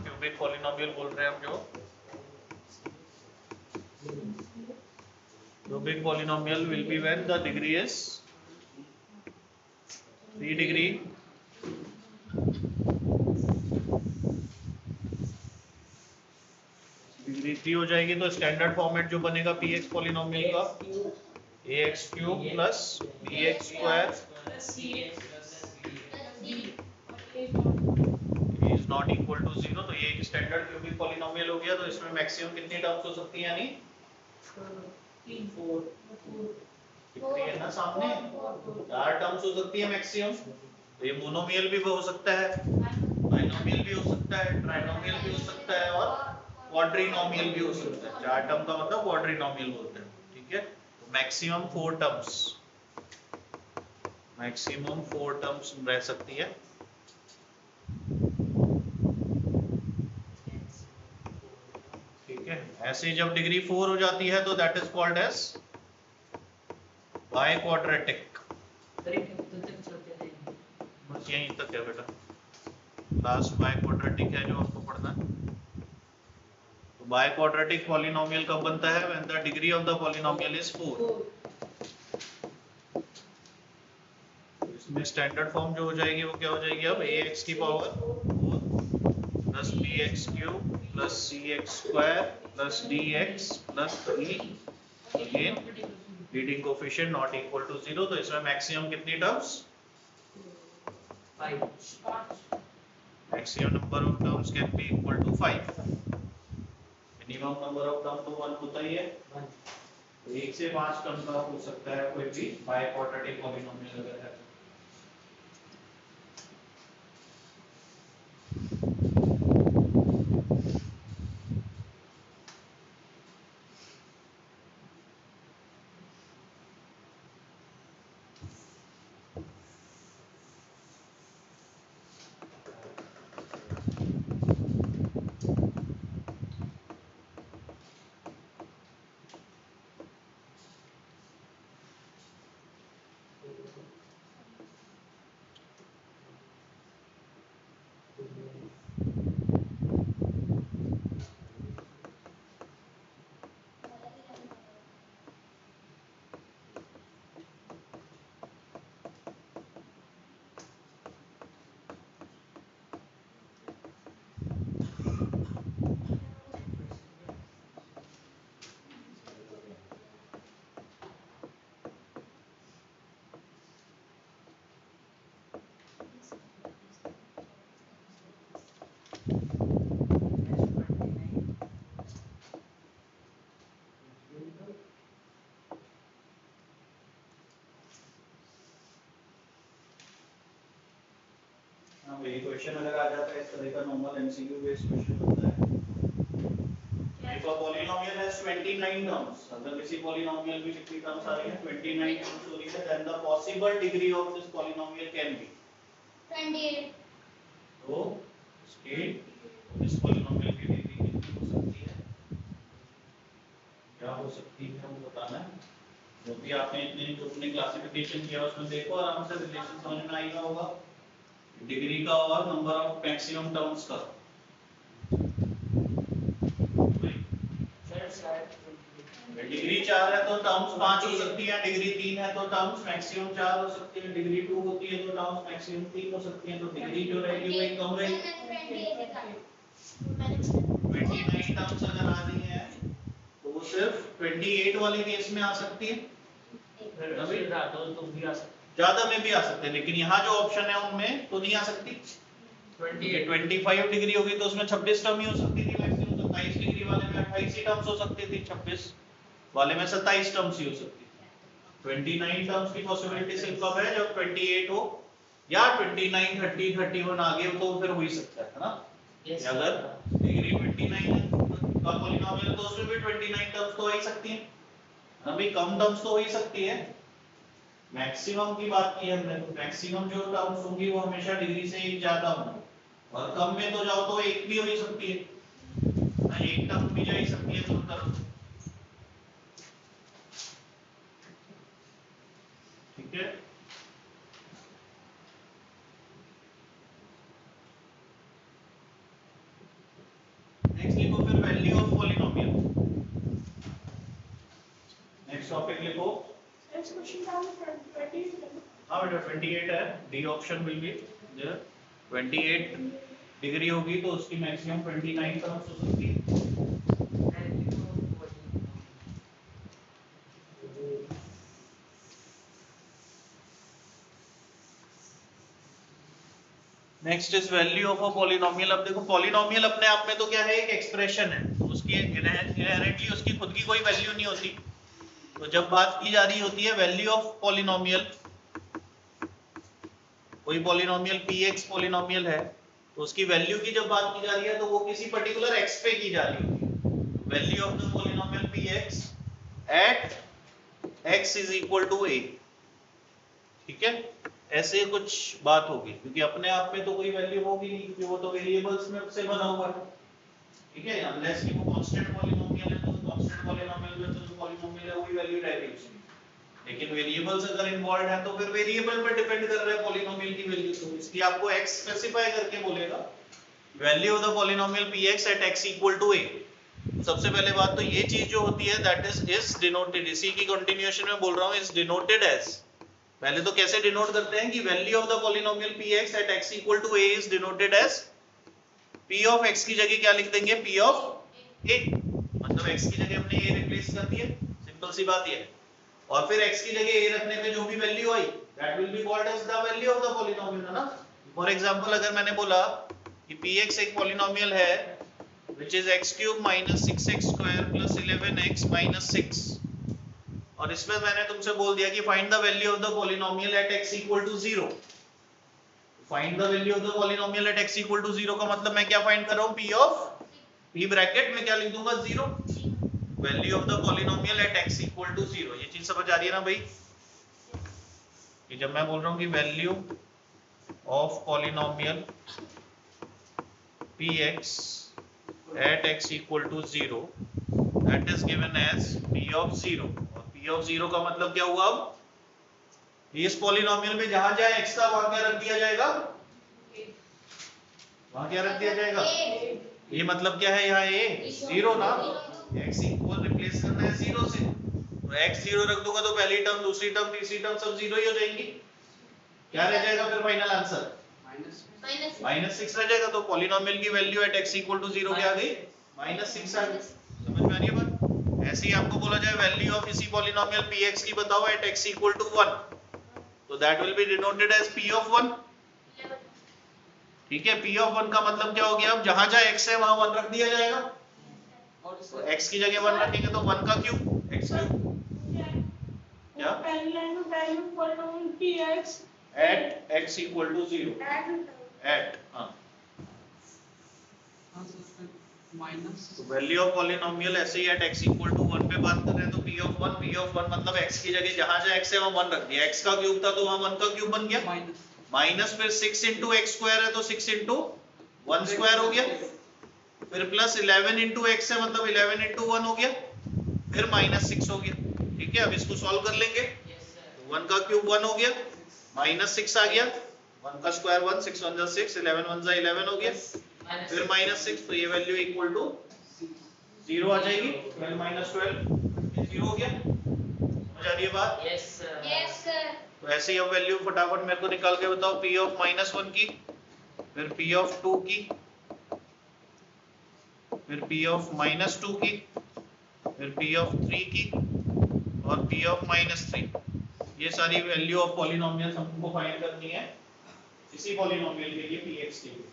Cubic polynomial बोल रहे हैं हम, जो cubic polynomial will be when the degree is 3 degree, degree 3 हो जाएगी तो स्टैंडर्ड फॉर्मेट जो बनेगा px पॉलिनोमियल का, ax³ + bx² is not equal to 0, तो ये एक स्टैंडर्ड क्यूबिक पॉलिनोमियल हो गया। तो इसमें मैक्सिमम कितनी टर्म्स हो सकती है, यानी 4 कितनी है ना सामने, 4 टर्म्स हो सकती है मैक्सिमम। तो ये मोनोमियल भी हो सकता है, बाइनोमियल भी हो सकता है, ट्राइनोमियल भी हो सकता है, और क्वाड्रिनोमियल भी हो सकता है। 4 टर्म का मतलब क्वाड्रिनोमियल बोलते हैं। ठीक है, तो मैक्सिमम 4 टर्म्स, मैक्सिमम 4 टर्म्स रह सकती है। ठीक है, ऐसे जब डिग्री 4 हो जाती है तो that is called as biquadratic. बस यहीं तक है बेटा, लास्ट बाय क्वाड्रेटिक है जो आपको पढ़ना है। तो बाय क्वाड्रेटिक पॉलिनोमियल कब बनता है, when the degree of the polynomial is 4। इसमें स्टैंडर्ड फॉर्म जो हो जाएगी वो क्या हो जाएगी, अब ax⁴ plus b x cube plus c x square plus d x plus 3 again leading coefficient not equal to 0, तो इसमें मैक्सिमम कितनी terms? 5. Maximum number of terms can be equal to 5, minimum number of term तो 1 होता ही है, तो 1 से 5 term का हो सकता है कोई भी बाय क्वाड्रेटिक पॉलिनोमियल अगर है। ये क्वेश्चन अगर आ जाता है इस तरह का नॉर्मल एमसीक्यू बेस्ड क्वेश्चन होता है, if a polynomial has 29 terms, अगर किसी polynomial में कितनी टर्म्स आ रही है 29 टर्म्स हो रही है, then the possible degree of this polynomial can be 28. तो इसकी इस polynomial की डिग्री कितनी हो सकती है, क्या हो सकती है वो बताना है। जो भी आपने इतने जो अपने क्लासिफिकेशन किया उसमें देखो आराम से रिलेशन समझ में आएगा होगा डिग्री का और नंबर ऑफ मैक्सिमम टर्म्स का। डिग्री 4 है तो टर्म्स 5 हो सकती है, डिग्री 3 है तो टर्म्स मैक्सिमम 4 हो सकती है, डिग्री 2 होती है तो टर्म्स मैक्सिमम 3 हो सकती है, तो डिग्री जो रहेगी वही कम रहेगी। 29 टर्म्स अगर आ रही है तो वो सिर्फ 28 वाले केस में आ सकती है, ज्यादा में भी आ सकते हैं, लेकिन यहाँ जो ऑप्शन है उनमें तो नहीं आ सकती। 25 डिग्री होगी तो उसमें 26 टर्म ही हो सकती थी मैक्सिमम, 27 डिग्री वाले में 28 ही टर्म्स हो सकती थी, 26 वाले में 27 टर्म्स ही हो सकती थी। 29 टर्म्स की पॉसिबिलिटी सिर्फ कब है जब 28 हो या 29 30 31 आगे हो तो फिर हो ही सकता है ना। अगर डिग्री 29 है का पॉलिनोमियल तो उसमें भी 29 टर्म्स तो आ ही सकती है, अभी कम टर्म्स तो हो ही सकती है। मैक्सिमम की बात की हमने, तो मैक्सिमम जो टर्म्स होंगी वो हमेशा डिग्री से एक ज्यादा होंगी, और कम में तो जाओ तो एक भी हो ही सकती है, एक टर्म भी जा ही सकती है, दो टर्म। ठीक है, नेक्स्ट लिखो फिर value of polynomial. Next topic लिखो, हाँ बेटा 28 है, D option will be there. 28 degree होगी तो उसकी मैक्सिमम 29 टर्म्स हो सकती है। Next is value of a polynomial. अब देखो पॉलिनोमियल अपने आप में तो क्या है, एक एक्सप्रेशन है, तो उसकी इनहेरेंटली उसकी खुद की कोई वैल्यू नहीं होती। तो जब बात की जा रही होती है वैल्यू ऑफ पॉलिनोमियल, कोई पॉलिनोमियल px पॉलिनोमियल है तो उसकी वैल्यू की जब बात की जा रही है तो वो किसी पर्टिकुलर x पे की जा रही होती है। Value of the polynomial px at x is equal to a, ठीक है, ऐसे कुछ बात होगी, क्योंकि अपने आप में तो कोई वैल्यू होगी नहीं क्योंकि वो तो वेरिएबल्स में से बना हुआ है, ठीक है, अनलेस कि वो कांस्टेंट पॉलिनोमियल है तो कांस्टेंट पॉलिनोमियल में तो पॉलिनोमियल है वही वैल्यू रहेगी उसकी, लेकिन वेरिएबल्स अगर इन्वॉल्व है तो फिर वेरिएबल पर डिपेंड कर रहा है पॉलिनोमियल की वैल्यू, तो इसलिए आपको x स्पेसिफाई करके बोलेगा value of the polynomial px at x equal to a। सबसे पहले बात तो ये चीज जो होती है दैट इज डिनोटेड, इसी की कंटिन्यूएशन में बोल रहा हूं, इज डिनोटेड एज। पहले तो कैसे डिनोट करते हैं कि value of the polynomial px at x equal to a is denoted as P of x की जगह क्या लिख देंगे? P ऑफ a, मतलब x की जगह हमने a रिप्लेस कर दिया, सिंपल सी बात ये है। और फिर x की जगह a रखने पे जो भी वैल्यू आई that will be called as the value of the polynomial, है ना। फॉर एग्जांपल अगर मैंने बोला कि px एक पॉलिनोमियल है which is x cube minus 6x square plus 11x minus 6, और इसमें मैंने तुमसे बोल दिया कि find the value of the polynomial at x equal to 0। Find the value of the polynomial at x equal to 0 का मतलब मैं क्या फाइंड कर रहा हूं? p ऑफ p ब्रैकेट में क्या लिख दूंगा? 0, value of the polynomial at x equal to 0। ये चीज समझ आ रही है ना भाई? कि जब मैं बोल रहा हूं कि value of polynomial px at x equal to 0 that is given as p of 0, और p of 0 का मतलब क्या हुआ? अब इस पॉलिनोमियल में जहां जहां x था वहां क्या रख दिया जाएगा? वहां क्या रख दिया जाएगा? ये मतलब क्या है यहाँ? a 0 ना, x इक्वल रिप्लेस करना है 0 से, तो x 0 रख दूंगा तो पहली टर्म, दूसरी टर्म, तीसरी टर्म सब 0 ही हो जाएंगी। क्या रह जाएगा फिर फाइनल आंसर? -6 रह जाएगा। तो पॉलिनोमियल की value at x equal to 0 क्या आ गई? -6 आ गई। समझ में आ रही है बात? ऐसे ही आपको बोला जाए वैल्यू ऑफ इसी पॉलिनोमियल px की बताओ एट x इक्वल टू 1, तो that will be denoted as p of 1। ठीक है, p ऑफ 1 का मतलब क्या हो गया? अब जहां जहां x है वहां 1 रख दिया जाएगा, तो x की जगह 1 रखेंगे तो 1 का क्यूब x क्यूब, क्या at x equal to 0 at, हाँ, हाँ सर, फिर माइनस तो वैल्यू ऑफ पॉलिनोमियल ऐसे ही एट x इक्वल टू 1 पे बात कर रहे हैं, तो p ऑफ 1 मतलब x की जगह जहां जहां x है वहां 1 रख दिया। x का क्यूब था तो वहां 1 का क्यूब बन गया, माइनस माइनस फिर 6 इंटू एक्स स्क्वायर है तो 6 इंटू 1 स्क्वायर हो गया, फिर प्लस 11 इंटू एक्स है मतलब 11 इंटू 1 हो गया, फिर -6 हो गया। ठीक है, अब इसको सॉल्व कर लेंगे, तो 1 का क्यूब 1 हो गया, -6 आ गया, 1 का स्क्वायर 1, 6 1 6, 11 1 11 हो गया, फिर -6, तो ये वैल्यू इक्वल टू 0 आ जाएगी, 12 12 ये 0 हो गया। समझ आ रही है बात? Yes sir. Yes sir. तो ऐसे ही अब वैल्यू फटाफट मेरे को निकाल के बताओ, p ऑफ -1 की, फिर p ऑफ 2 की, फिर p ऑफ -2 की, फिर p ऑफ 3 की, और p ऑफ -3। ये सारी वैल्यू ऑफ पॉलिनोमियल्स हमको फाइंड करनी है इसी पॉलिनोमियल के लिए px के लिए।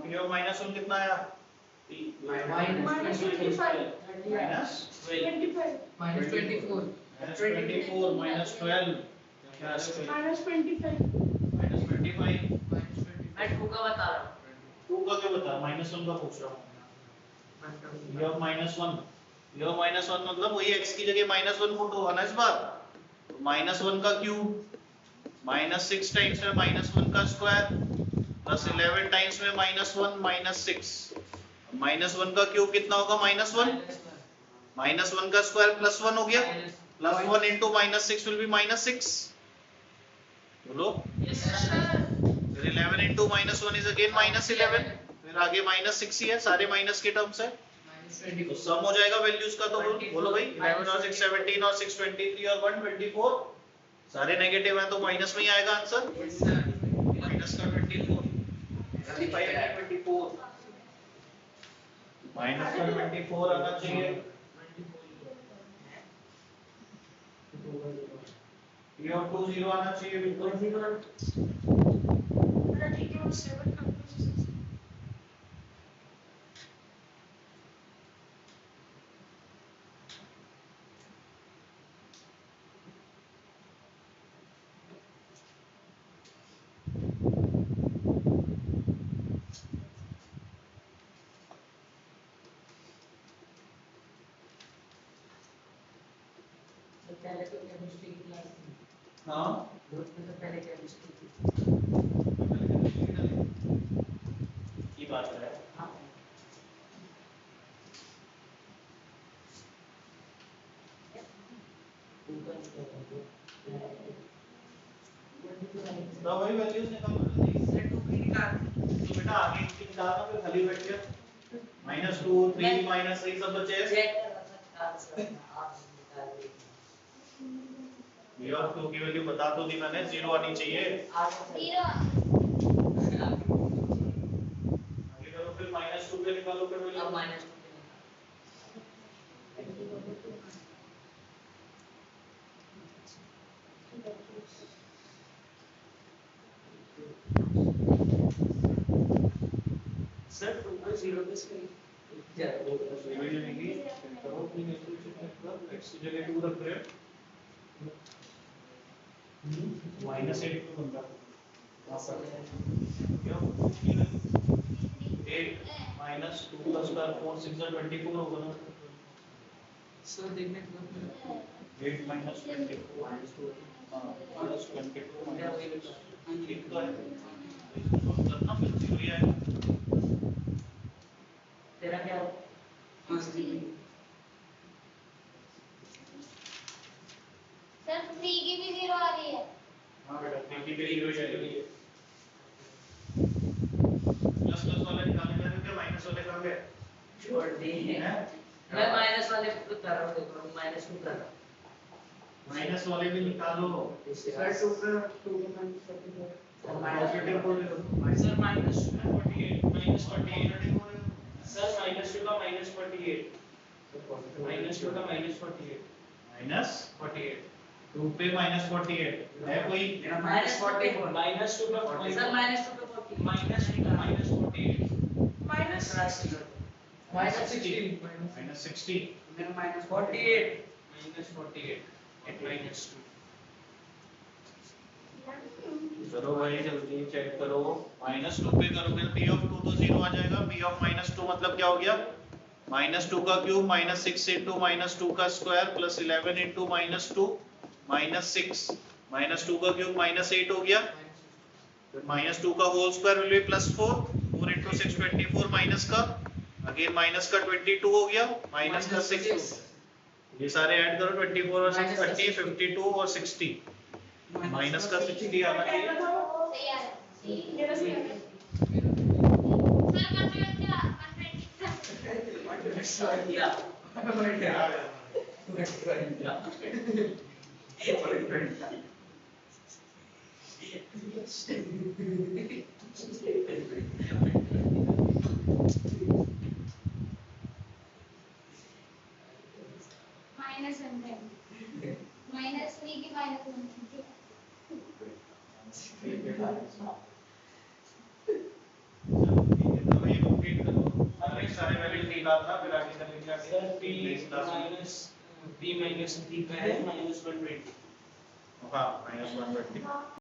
p ऑफ -1 कितना आया? minus 25. Minus Minus 24. Minus 24 minus 12 क्या Minus 25. माइनस 25 मैं 2 का बता रहा हूँ 2 का क्या बता माइनस 1 का पूछ रहा हूँ ये माइनस 1 ये माइनस 1 मतलब वही x की जगह माइनस 1 पुट होगा ना इस बार माइनस 1 का क्यूब माइनस 6 टाइम्स में माइनस 1 का स्क्वायर प्लस 11 टाइम्स में माइनस 1 माइनस 6 माइनस 1 का क्यूब कितना होगा माइनस 1 माइनस 1 का स्क्वायर प्लस 1 हो गया plus 1 into minus 6 will be minus 6 बोलो फिर 11 into minus 1 is again minus 11 फिर आगे माइनस 6 ही है सारे माइनस के टर्म्स है तो सम हो जाएगा वैल्यूज का तो बोलो भाई 11 और 6 17 और 6 23 और 1 24 सारे नेगेटिव हैं तो माइनस में ही आएगा आंसर माइनस का 24 35 है 24 माइनस का 24 आना चाहिए ये और 2 0 आना चाहिए बिल्कुल पहले तो केमिस्ट्री की क्लास थी हां ग्रुप में तो पहले केमिस्ट्री थी की बात है हाँ तो वही वैल्यूज निकाल लो जल्दी तो बेटा आगे की निकालना फिर खाली बैठ गया -2 3 -3 सब बचे चेक कर रहा था आंसर आप निकाल लीजिए ये और 2 की वैल्यू बता तो दी मैंने 0 आनी चाहिए जीरो आगे करो फिर -2 पे निकालो फिर वैल्यू अब -2 सर 2 को 0 पे से वैल्यू लेंगे करो फिर नेटवर्क x की जगह 2 रख रहे हो -8 तो बन रहा क्यों 8 -2 का स्क्वायर 4 6 24 होगा ना सर देखने के बाद 8 -24 -2 -22 ठीक तो है इसको सॉल्व करना फिर 0 ही आएगा तेरा क्या हाँ जी सर 3 की भी जीरो आ रही है हां बेटा 3 की भी 0 ही आएगी प्लस प्लस वाले निकालने का क्या माइनस वाले कहां गए छोड़ दी हैं मैं माइनस वाले को कर रहा हूँ देखो -2 कर रहा हूँ माइनस वाले भी निकालो सर 2 पे -44 पॉजिटिव बोल रहे हो सर -48 -48 सर -2 का -48 -2 का -48 माइनस -48 2 पे -48 है कोई -44 -2 का सर -2 पे 40 -2 का -48 -60 -48 -2 चलो भाई जल्दी चेक करो -2 पे करोगे p ऑफ 2 तो 0 आ जाएगा p ऑफ -2 मतलब क्या हो गया -2 का क्यूब -6 इंटू -2 का स्क्वायर प्लस 11 इंटू -2 -6 -2 का क्यूब -8 हो गया फिर -2 का whole square will be +4 4 into 6 24 minus का अगेन माइनस का 22 हो गया माइनस का 6 ये सारे ऐड करो 24 और 6 30 52 और 60 माइनस का 60 आना चाहिए सही आ रहा है सर -100 -3 की -100 चलो ठीक है तो ये कंप्लीट करो सारे निकालना, फिर आगे चलेंगे आगे सर p नेक्स्ट क्लास में। माइनस p माइनस d का है -120। हाँ, -120।